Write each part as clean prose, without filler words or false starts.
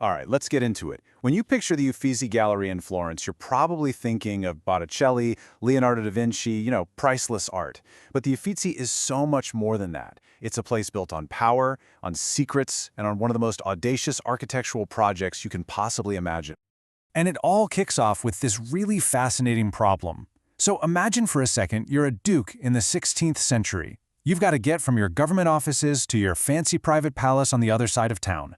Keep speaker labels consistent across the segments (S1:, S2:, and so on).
S1: All right, let's get into it. When you picture the Uffizi Gallery in Florence, you're probably thinking of Botticelli, Leonardo da Vinci, priceless art. But the Uffizi is so much more than that. It's a place built on power, on secrets, and on one of the most audacious architectural projects you can possibly imagine.
S2: And it all kicks off with this really fascinating problem. So imagine for a second you're a duke in the 16th century. You've got to get from your government offices to your fancy private palace on the other side of town.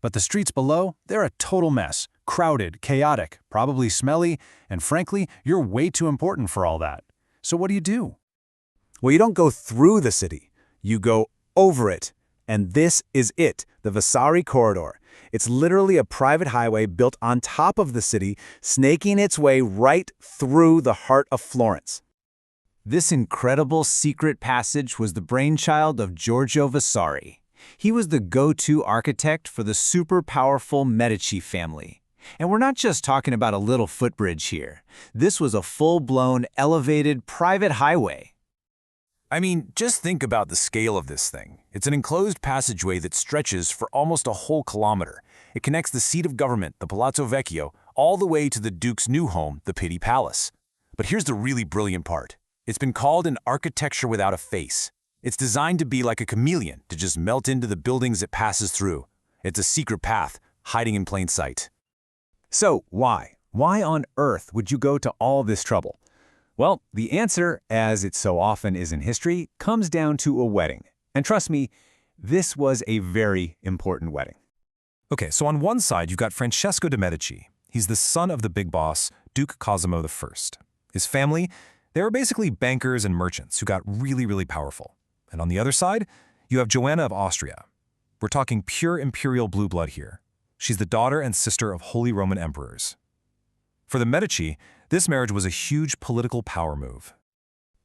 S2: But the streets below, they're a total mess. Crowded, chaotic, probably smelly, and frankly, you're way too important for all that. So what do?
S1: Well, you don't go through the city. You go over it. And this is it, the Vasari Corridor. It's literally a private highway built on top of the city, snaking its way right through the heart of Florence.
S3: This incredible secret passage was the brainchild of Giorgio Vasari. He was the go-to architect for the super-powerful Medici family. And we're not just talking about a little footbridge here. This was a full-blown, elevated, private highway.
S2: I mean, just think about the scale of this thing. It's an enclosed passageway that stretches for almost a whole kilometer. It connects the seat of government, the Palazzo Vecchio, all the way to the Duke's new home, the Pitti Palace. But here's the really brilliant part. It's been called an architecture without a face. It's designed to be like a chameleon, to just melt into the buildings it passes through. It's a secret path, hiding in plain sight.
S4: So why? Why on earth would you go to all this trouble? Well, the answer, as it so often is in history, comes down to a wedding. And trust me, this was a very important wedding.
S2: Okay, so on one side, you've got Francesco de' Medici. He's the son of the big boss, Duke Cosimo I. His family, they were basically bankers and merchants who got really, really powerful. And on the other side, you have Joanna of Austria. We're talking pure imperial blue blood here. She's the daughter and sister of Holy Roman emperors. For the Medici, this marriage was a huge political power move.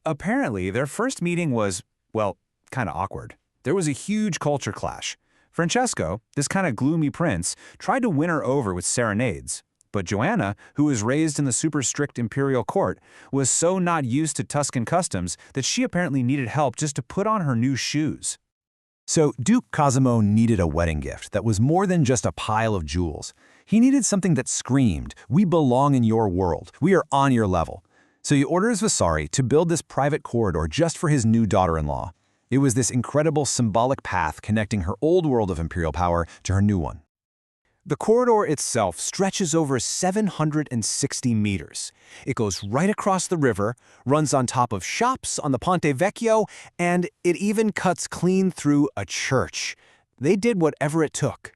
S4: Apparently, their first meeting was, well, kind of awkward. There was a huge culture clash. Francesco, this kind of gloomy prince, tried to win her over with serenades. But Joanna, who was raised in the super strict imperial court, was so not used to Tuscan customs that she apparently needed help just to put on her new shoes. So Duke Cosimo needed a wedding gift that was more than just a pile of jewels. He needed something that screamed, "We belong in your world. We are on your level." So he orders Vasari to build this private corridor just for his new daughter-in-law. It was this incredible symbolic path connecting her old world of imperial power to her new one. The corridor itself stretches over 760 meters. It goes right across the river, runs on top of shops on the Ponte Vecchio, and it even cuts clean through a church. They did whatever it took.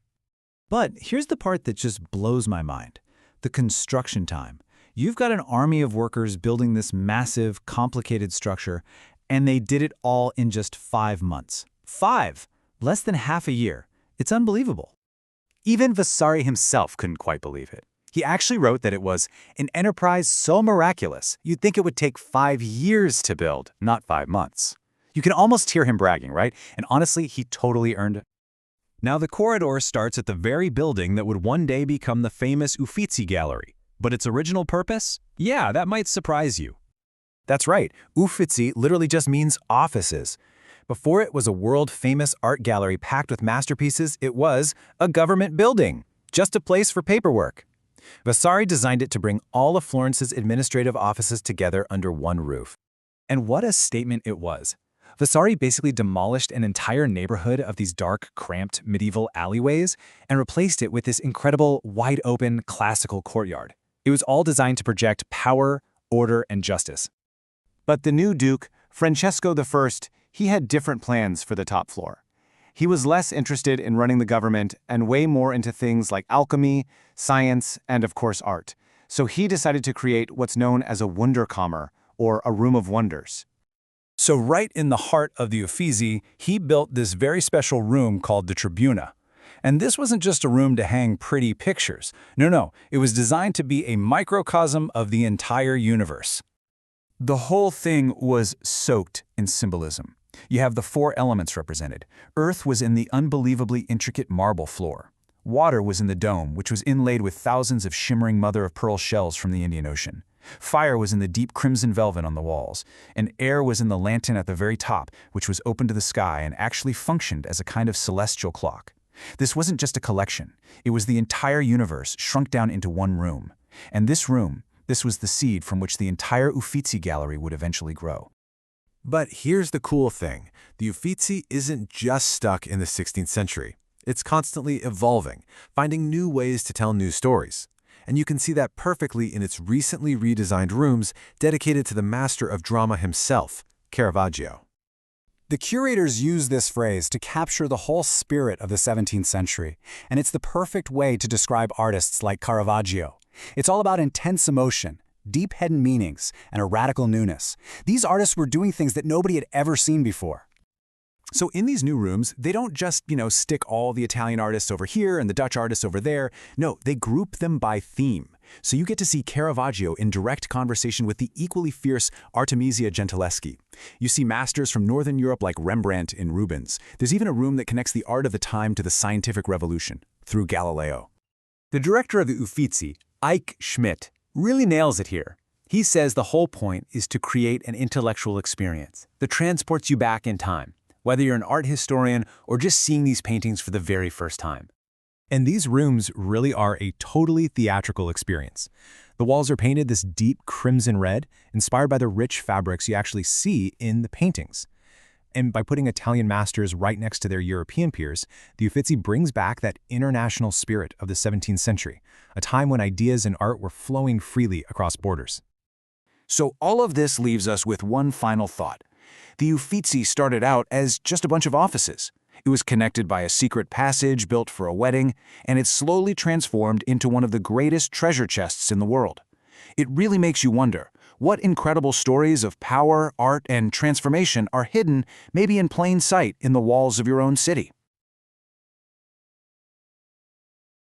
S3: But here's the part that just blows my mind. The construction time. You've got an army of workers building this massive, complicated structure, and they did it all in just 5 months. 5! Less than half a year. It's unbelievable.
S4: Even Vasari himself couldn't quite believe it. He actually wrote that it was an enterprise so miraculous, you'd think it would take 5 years to build, not 5 months. You can almost hear him bragging, right? And honestly, he totally earned it.
S2: Now, the corridor starts at the very building that would one day become the famous Uffizi Gallery. But its original purpose? Yeah, that might surprise you.
S4: That's right. Uffizi literally just means offices. Before it was a world-famous art gallery packed with masterpieces, it was a government building, just a place for paperwork. Vasari designed it to bring all of Florence's administrative offices together under one roof. And what a statement it was. Vasari basically demolished an entire neighborhood of these dark, cramped, medieval alleyways and replaced it with this incredible, wide-open, classical courtyard. It was all designed to project power, order, and justice. But the new Duke, Francesco I, he had different plans for the top floor. He was less interested in running the government and way more into things like alchemy, science, and of course art. So he decided to create what's known as a Wunderkammer, or a room of wonders.
S2: So right in the heart of the Uffizi, he built this very special room called the Tribuna. And this wasn't just a room to hang pretty pictures. No, it was designed to be a microcosm of the entire universe. The whole thing was soaked in symbolism. You have the 4 elements represented. Earth was in the unbelievably intricate marble floor. Water was in the dome, which was inlaid with thousands of shimmering mother-of-pearl shells from the Indian Ocean. Fire was in the deep crimson velvet on the walls, and air was in the lantern at the very top, which was open to the sky and actually functioned as a kind of celestial clock.
S4: This wasn't just a collection. It was the entire universe shrunk down into one room. And this was the seed from which the entire Uffizi gallery would eventually grow.
S1: But here's the cool thing. The Uffizi isn't just stuck in the 16th century. It's constantly evolving, finding new ways to tell new stories. And you can see that perfectly in its recently redesigned rooms dedicated to the master of drama himself, Caravaggio.
S2: The curators use this phrase to capture the whole spirit of the 17th century, and it's the perfect way to describe artists like Caravaggio. It's all about intense emotion, deep hidden meanings, and a radical newness. These artists were doing things that nobody had ever seen before.
S4: So in these new rooms, they don't just, stick all the Italian artists over here and the Dutch artists over there. No, they group them by theme. So you get to see Caravaggio in direct conversation with the equally fierce Artemisia Gentileschi. You see masters from Northern Europe like Rembrandt in Rubens. There's even a room that connects the art of the time to the scientific revolution, through Galileo.
S3: The director of the Uffizi, Ike Schmidt, really nails it here. He says the whole point is to create an intellectual experience that transports you back in time, whether you're an art historian or just seeing these paintings for the very first time.
S4: And these rooms really are a totally theatrical experience. The walls are painted this deep crimson red, inspired by the rich fabrics you actually see in the paintings. And by putting Italian masters right next to their European peers, the Uffizi brings back that international spirit of the 17th century, a time when ideas and art were flowing freely across borders. So all of this leaves us with one final thought. The Uffizi started out as just a bunch of offices. It was connected by a secret passage built for a wedding, and it slowly transformed into one of the greatest treasure chests in the world. It really makes you wonder, what incredible stories of power, art, and transformation are hidden, maybe in plain sight, in the walls of your own city?